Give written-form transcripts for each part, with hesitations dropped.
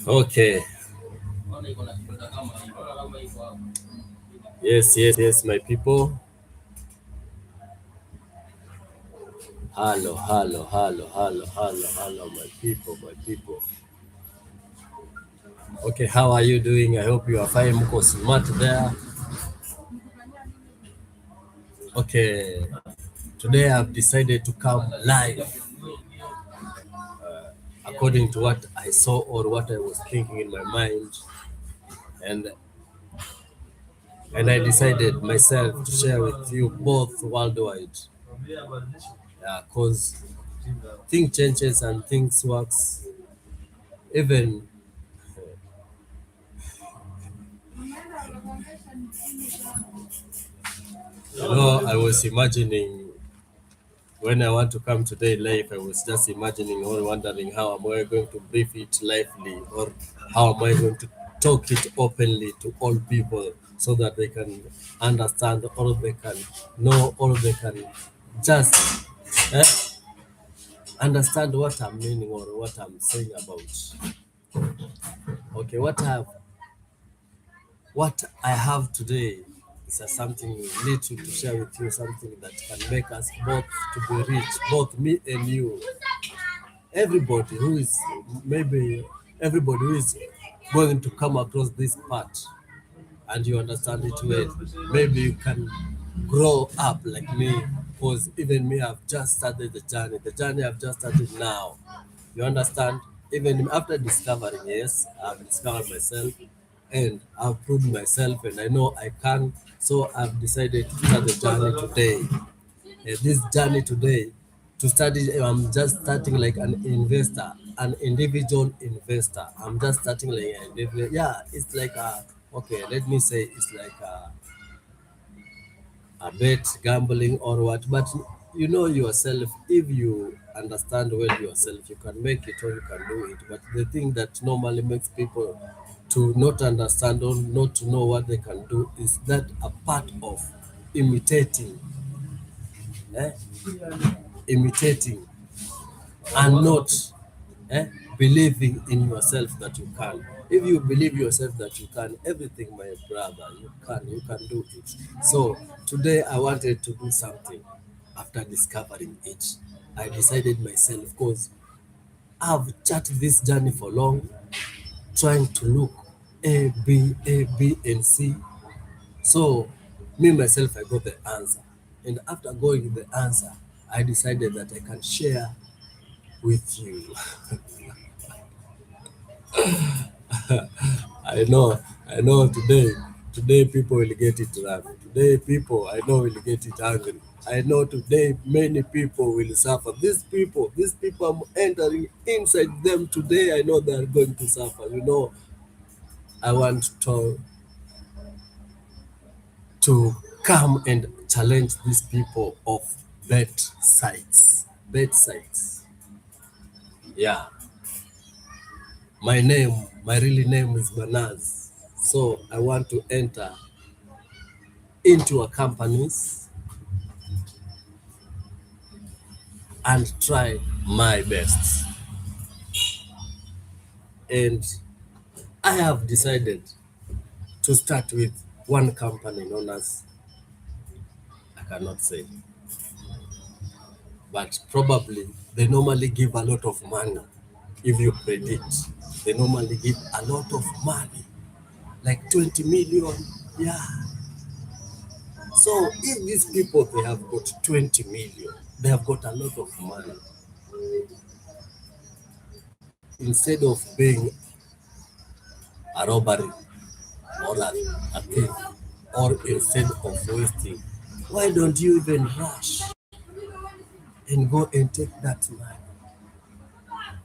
Okay. Yes, my people. Hello, my people. Okay, how are you doing? I hope you are fine. Mko smart there. Okay, today I've decided to come live according to what I saw or what I was thinking in my mind, and I decided myself to share with you both worldwide. Yeah, cause thing changes and things works. Even I was imagining when I want to come today live, I was just imagining or wondering how am I going to brief it lively or how am I going to talk it openly to all people so that they can understand or they can know or they can just eh, understand what I'm meaning or what I'm saying about. Okay, what I have today is something little to share with you, something that can make us both to be rich, both me and you. Everybody who is maybe everybody who is going to come across this part and you understand it well, maybe you can grow up like me, because even me, I've just started the journey. The journey I've just started now. You understand? Even after discovering, yes, I've discovered myself and I've proved myself and I know I can. So I've decided to start the journey today. This journey today to study, I'm just starting like an investor, an individual investor. I'm just starting like an individual. Yeah, it's like okay, let me say it's like a bet, gambling or what. But you know yourself, if you understand well yourself, you can make it or you can do it. But the thing that normally makes people to not understand or not to know what they can do is that a part of imitating, eh? Imitating and not eh, believing in yourself that you can. If you believe yourself that you can, everything, my brother, you can do it. So today I wanted to do something after discovering it. I decided myself because I've charted this journey for long, trying to look A, B, and C. So me myself, I got the answer. And after going the answer, I decided that I can share with you. I know today people will get it rough. Today people I know will get it angry. I know today many people will suffer. These people I'm entering inside them today, I know they are going to suffer. I want to come and challenge these people of bet sites. Bet sites. Yeah. My really name is Manaz. So I want to enter into a companies and try my best. And I have decided to start with one company known as, I cannot say, but probably they normally give a lot of money. If you predict, they normally give a lot of money, like 20 million. Yeah. So if these people, they have got 20 million, they have got a lot of money. Instead of being a robbery or a thief, or instead of wasting, why don't you even rush and go and take that money?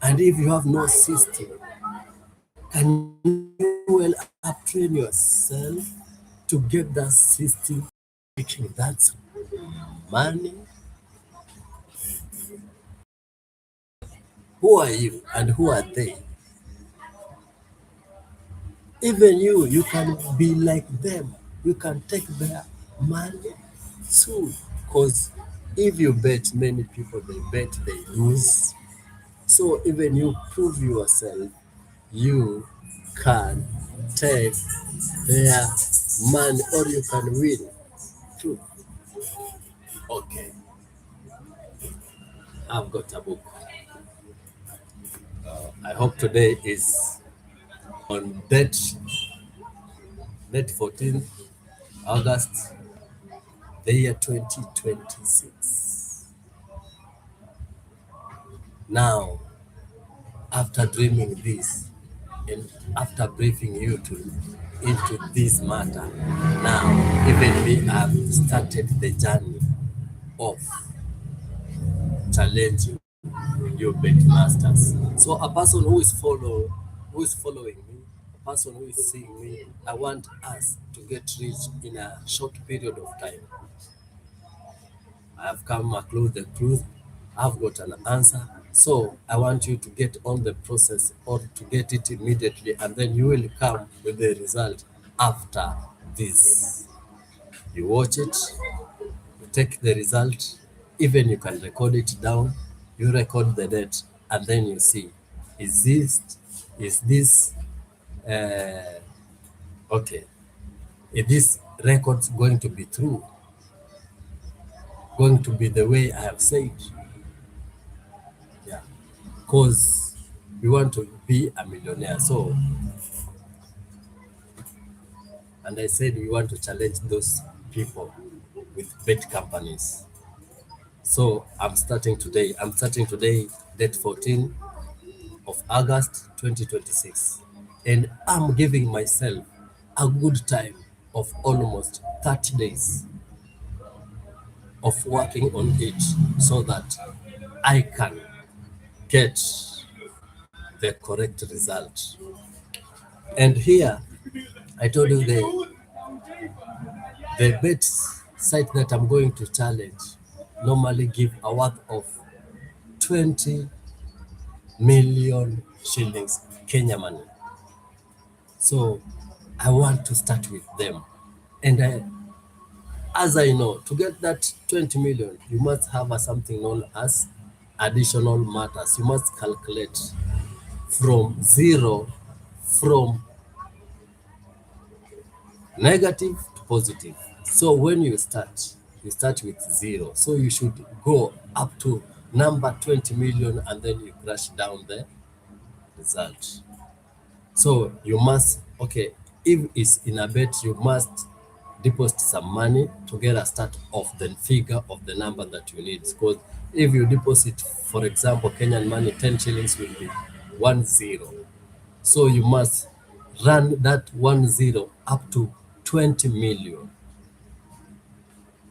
And if you have no system, can you well uptrain yourself to get that system making that money? Who are you and who are they? Even you can be like them. You can take their money too. Because If you bet, many people they bet, they lose. So even you prove yourself, you can take their money or you can win. True. Okay, I've got a book. I hope today is on date 14th August, the year 2026. Now, after dreaming this and after briefing you into this matter, now even me I've started the journey of challenging your bet masters. So a person who is following me, a person who is seeing me, I want us to get rich in a short period of time. I have come across the truth. I've got an answer. So I want you to get on the process or to get it immediately, and then you will come with the result after this. You watch it, you take the result, even you can record it down, you record the date, and then you see, is this okay? Is this record going to be true? Going to be the way I have said? Yeah, because we want to be a millionaire. So, and I said we want to challenge those people with bet companies. So I'm starting today. I'm starting today, date 14 of August 2026. And I'm giving myself a good time of almost 30 days of working on it so that I can get the correct result. And here, I told you the bet site that I'm going to challenge normally give a worth of 20 million shillings Kenya money. So I want to start with them. And as I know, to get that 20 million, you must have something known as additional matters. You must calculate from zero, from negative to positive. So when you start with zero. So you should go up to number 20 million and then you crash down the result. So you must, okay, if it's in a bet, you must deposit some money to get a start of the figure of the number that you need. Because if you deposit, for example, Kenyan money, 10 shillings will be 10. So you must run that 10 up to 20 million.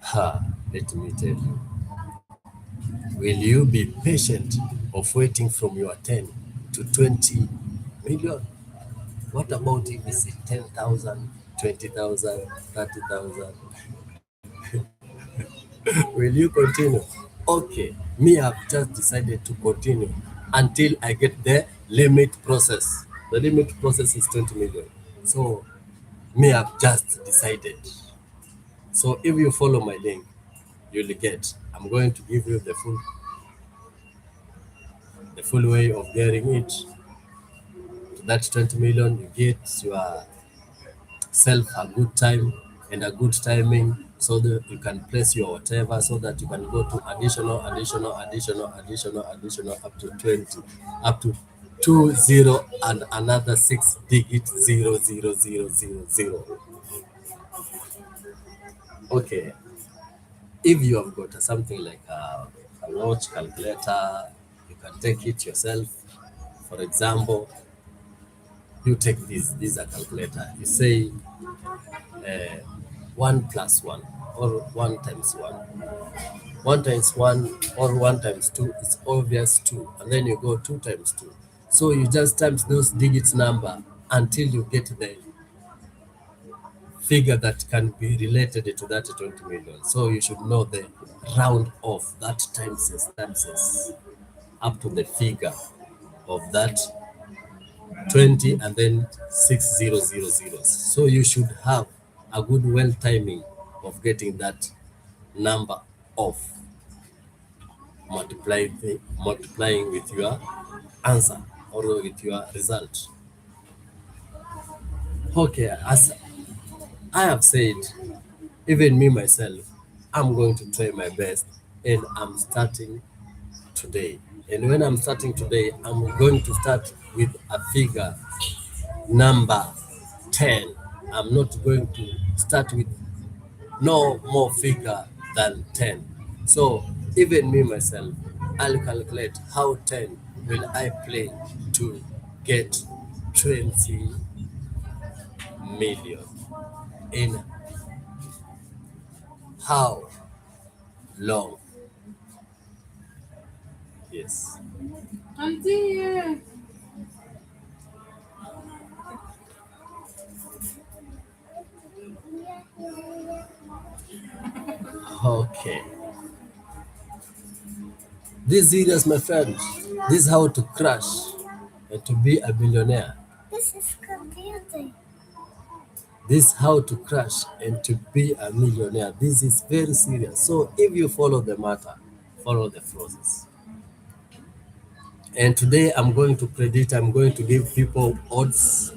Ha, let me tell you. Will you be patient of waiting from your 10 to 20 million? What about if it's 10,000, 20,000, 30,000? Will you continue? Okay, me I've just decided to continue until I get the limit process. The limit process is 20 million. So me I've just decided. So if you follow my link, you'll get. I'm going to give you the full way of getting it to that 20 million. You get yourself a good time and a good timing so that you can place your whatever so that you can go to additional up to 20, up to 20 and another 6 digit 0000. Okay, if you have got something like a watch calculator, you can take it yourself. For example, you take this a calculator. You say 1 plus 1 or 1 times 1. 1 times 1 or 1 times 2 is obvious 2. And then you go 2 times 2. So you just times those digits number until you get the figure that can be related to that 20 million. So you should know the round of that times up to the figure of that 20 and then 6000. So you should have a good well timing of getting that number off. multiplying with your answer or with your result. Okay, as I have said, even me myself, I'm going to try my best and I'm starting today. And when I'm starting today, I'm going to start with a figure number 10. I'm not going to start with no more figure than 10. So even me myself, I'll calculate how 10 will I play to get 20 million. In how long? Yes. Auntie. Okay. This serious, my friend. This is how to crash and to be a billionaire. This is confusing. This is how to crash and to be a millionaire. This is very serious. So if you follow the matter, follow the process. And today I'm going to predict, I'm going to give people odds.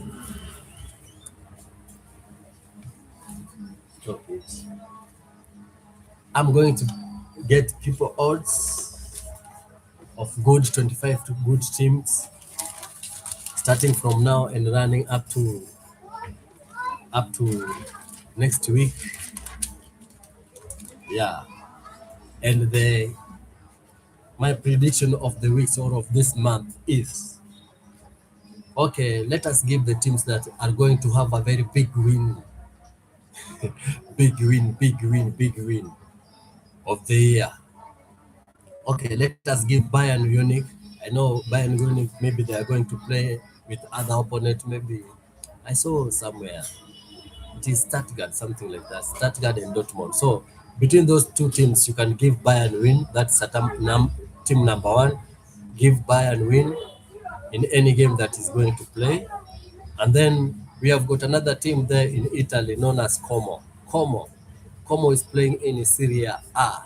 Stop it. I'm going to get people odds of good 25 to good teams starting from now and running up to next week. Yeah. And the my prediction of the weeks or of this month is okay, let us give the teams that are going to have a very big win, big win of the year. Okay, let us give Bayern Munich. I know Bayern Munich, maybe they are going to play with other opponent. Maybe I saw somewhere it is Stuttgart, something like that. Stuttgart and Dortmund. So between those two teams, you can give Bayern win. That's a team number one. Give Bayern win in any game that is going to play. And then we have got another team there in Italy known as Como. Como. Como is playing in Serie A.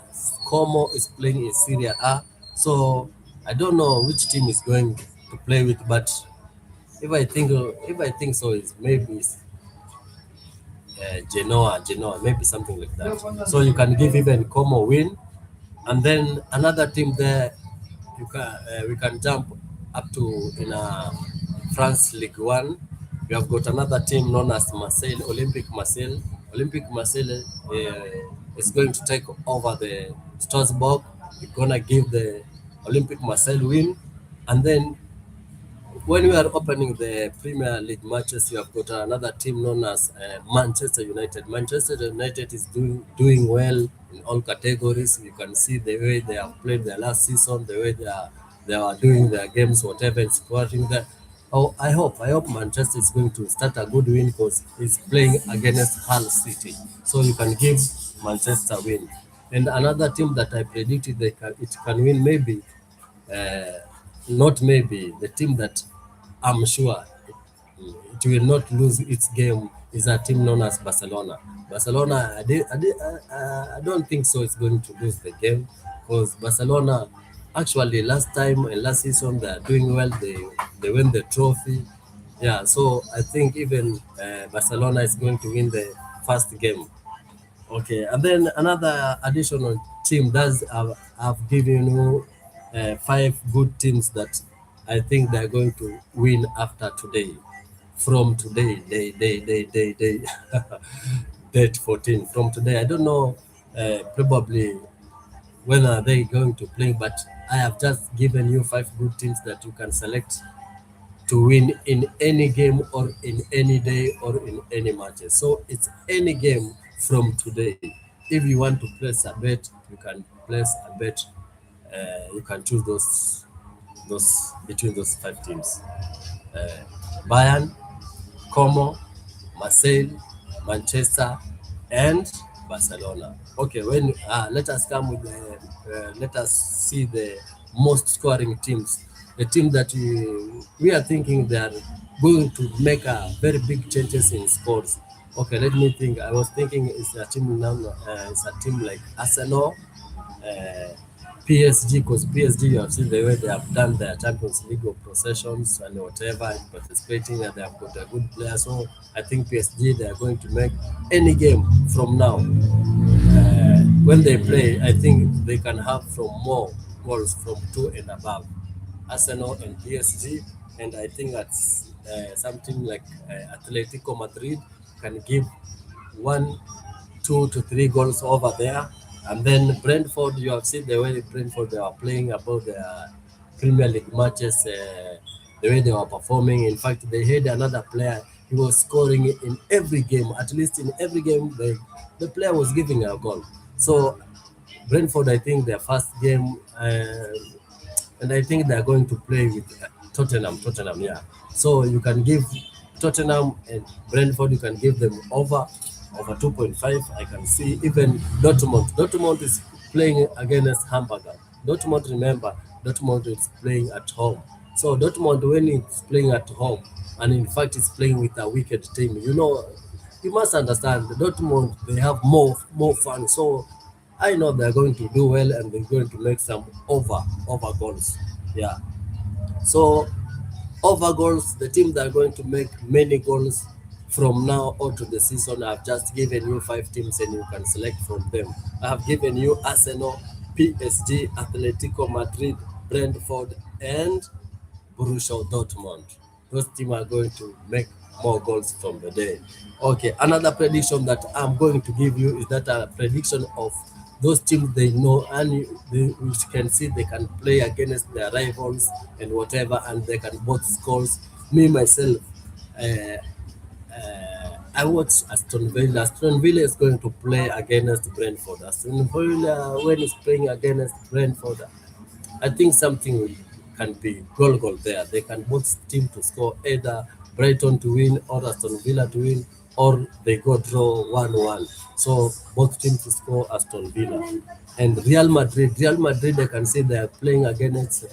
Como is playing in Serie A. So I don't know which team is going to play with, but if I think so, it's maybe Genoa, maybe something like that. So you can give even Como win, and then another team there. We can jump up to in France League One. We have got another team known as Marseille, Olympic Marseille. Olympic Marseille is going to take over the Strasbourg. We're gonna give the Olympic Marseille win, and then when we are opening the Premier League matches, you have got another team known as Manchester United. Manchester United is doing well in all categories. You can see the way they have played their last season, the way they are doing their games, whatever is scoring there. Oh, I hope Manchester is going to start a good win because it's playing against Hull City. So you can give Manchester win. And another team that I predicted it can win maybe uh, not maybe the team that I'm sure it will not lose its game is a team known as Barcelona. Barcelona, I don't think so. It's going to lose the game because Barcelona actually last time and last season they are doing well. They win the trophy. Yeah, so I think even Barcelona is going to win the first game. Okay, and then another additional team does have given you five good teams that I think they're going to win after today. From today, day date 14. From today, I don't know probably when are they going to play, but I have just given you five good teams that you can select to win in any game or in any day or in any matches. So it's any game from today. If you want to place a bet, you can place a bet. You can choose those between those five teams: Bayern, Como, Marseille, Manchester, and Barcelona. Okay, when let us come with let us see the most scoring teams. The team that we are thinking they are going to make a very big changes in scores. Okay, let me think. I was thinking it's a team like Arsenal, uh, PSG, because PSG, you have seen the way they have done their Champions League of processions and whatever, and participating, and they have got a good player. So I think PSG, they are going to make any game from now. When they play, I think they can have from more goals from two and above. Arsenal and PSG, and I think that's something like Atletico Madrid can give 1, 2 to 3 goals over there. And then Brentford, you have seen the way Brentford they are playing about their Premier League matches, the way they were performing. In fact, they had another player. He was scoring in every game, at least in every game. The player was giving a goal. So Brentford, I think their first game. And I think they're going to play with Tottenham. Tottenham, yeah. So you can give Tottenham and Brentford. You can give them over 2.5. I can see even Dortmund. Dortmund is playing against Hamburger. Dortmund, remember, Dortmund is playing at home. So Dortmund, when it's playing at home, and in fact it's playing with a wicked team, you must understand Dortmund, they have more fun. So I know they're going to do well and they're going to make some over goals. Yeah. So over goals, the team that are going to make many goals from now on to the season, I've just given you 5 teams and you can select from them. I have given you Arsenal, PSG, Atletico Madrid, Brentford, and Borussia Dortmund. Those teams are going to make more goals from the day. Okay, another prediction that I'm going to give you is that a prediction of those teams they know and you can see they can play against their rivals and whatever, and they can both scores. Me myself, uh, I watch Aston Villa. Aston Villa is going to play against Brentford. Aston Villa, when it's playing against Brentford, I think something can be goal there. They can both team to score either Brighton to win or Aston Villa to win, or they go draw 1-1. So both teams to score Aston Villa. And Real Madrid, I can say they are playing against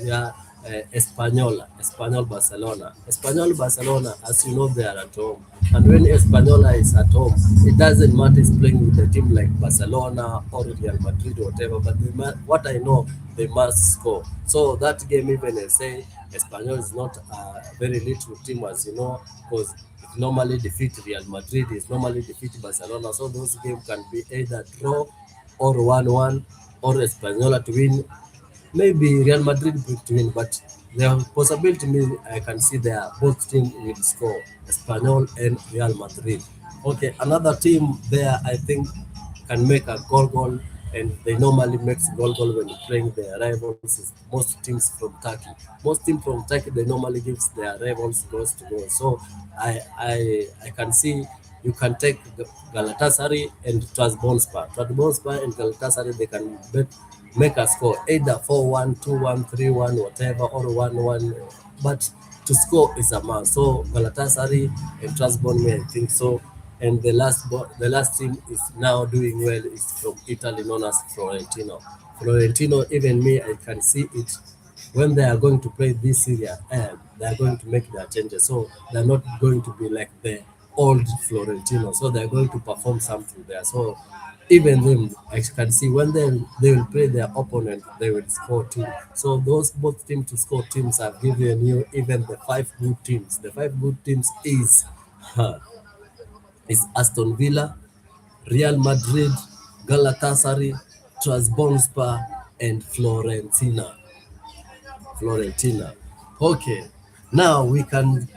Espanyol Barcelona. Espanyol Barcelona, as you know, they are at home. And when Espanola is at home, it doesn't matter it's playing with a team like Barcelona or Real Madrid or whatever, but what I know, they must score. So that game, even I say, Espanyol is not a very little team, as you know, because it normally defeat Real Madrid, it normally defeat Barcelona. So those games can be either draw or 1-1 or Espanola to win. Maybe Real Madrid will win, but the possibility me I can see there both teams will score, Espanyol and Real Madrid. Okay, another team there I think can make a goal, and they normally makes goal when playing their rivals is most teams from Turkey. Most teams from Turkey they normally gives their rivals goals to go. So I can see you can take Galatasaray and Trabzonspor. Trabzonspor and Galatasaray they can make a score either 4-1, 2-1, 3-1, whatever, or 1-1. But to score is a must. So Galatasaray and Trabzon, I think so. And the last team is now doing well is from Italy, known as Florentino. Florentino, even me, I can see it when they are going to play this Serie A, they are going to make their changes. So they're not going to be like the old Florentino. So they're going to perform something there. So even them, I can see when they will play their opponent, they will score two. So those both teams to score teams have given you even the 5 good teams. The 5 good teams uh, is Aston Villa, Real Madrid, Galatasaray, Trabzonspor, and Florentina. Okay, now we can,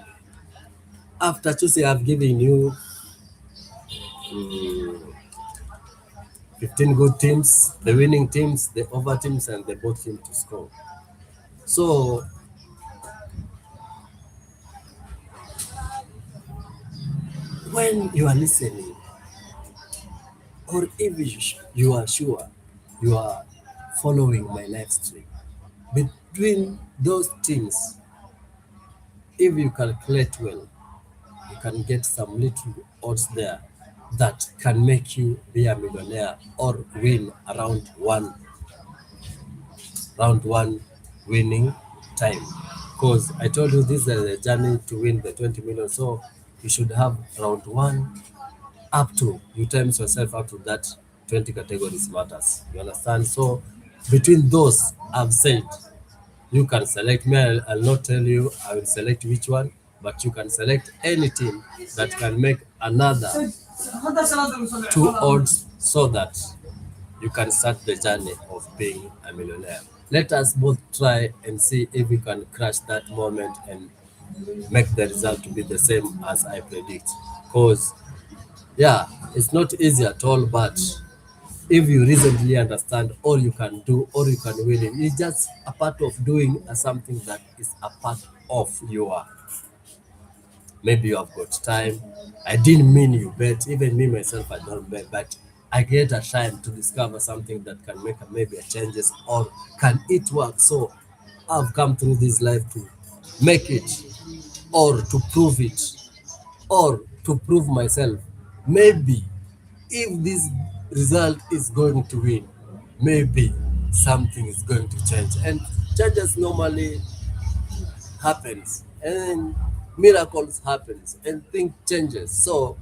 after Tuesday, I've given you 15 good teams, the winning teams, the over teams, and the both teams to score. So when you are listening, or if you are sure you are following my live stream, between those teams, if you calculate well, you can get some little odds there that can make you be a millionaire or win round one winning time. Because I told you this is a journey to win the 20 million. So you should have round one up to you times yourself up to that 20 categories matters. You understand? So Between those I've said, you can select me. I'll not tell you I will select which one, but you can select any team that can make another two odds so that you can start the journey of being a millionaire. Let us both try and see if we can crash that moment and make the result to be the same as I predict. Because, yeah, it's not easy at all, but if you reasonably understand all you can do, all you can win in, it's just a part of doing something that is a part of your, maybe you have got time. I didn't mean you bet, even me myself, I don't bet, but I get a time to discover something that can make maybe a changes or can it work. So I've come through this life to make it or to prove it or to prove myself. Maybe if this result is going to win, maybe something is going to change. And changes normally happens and miracles happens and things changes. So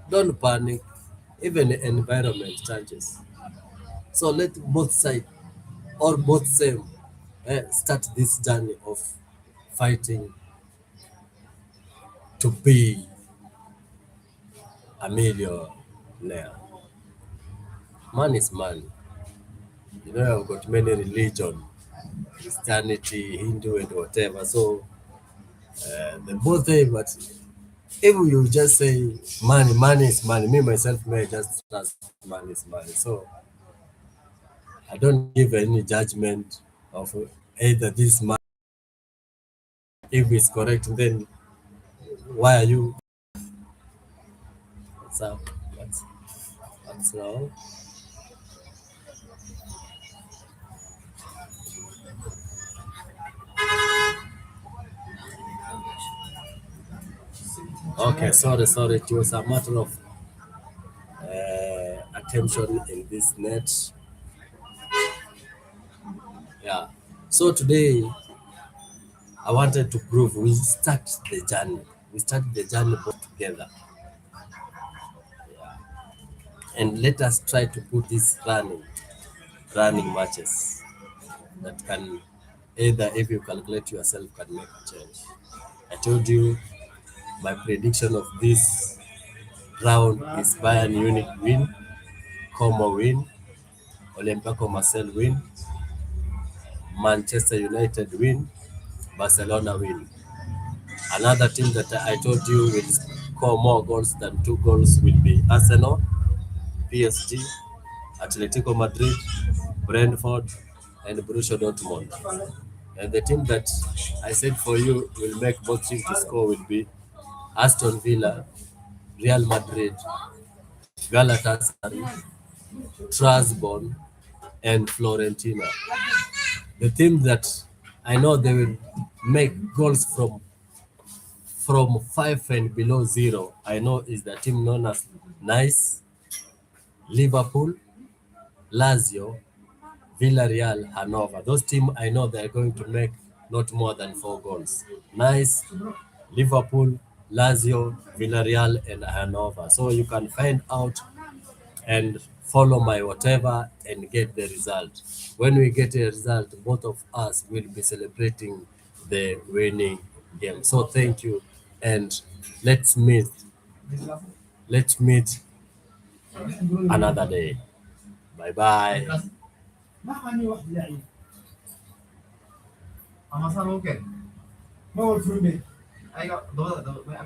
don't panic. Even the environment changes. So let both side or both same start this journey of fighting to be a millionaire. Man is man. You know, I've got many religion, Christianity, Hindu, and whatever. So the both way, but if you just say money, money is money, me myself may just trust money is money. So I don't give any judgment of either this money. If it's correct, then why are you? What's up? What's wrong? Okay, sorry. It was a matter of attention in this net. Yeah. So today I wanted to prove we start the journey. We start the journey both together, and let us try to put this running matches that can either, if you calculate yourself, can make a change. I told you my prediction of this round is Bayern Munich win, Como win, Olympiacos Marseille win, Manchester United win, Barcelona win. Another team that I told you will score more goals than two goals will be Arsenal, PSG, Atletico Madrid, Brentford, and Borussia Dortmund. And the team that I said for you will make both teams to score will be Aston Villa, Real Madrid, Galatasaray, Strasbourg, and Florentina. The team that I know they will make goals from five and below zero, I know is the team known as Nice, Liverpool, Lazio, Villarreal, Hanover. Those teams I know they're going to make not more than four goals. Nice, Liverpool, Lazio, Villarreal, and Hanover. So you can find out and follow my whatever and get the result. When we get a result, both of us will be celebrating the winning game. So thank you, and let's meet. Let's meet another day. Bye bye.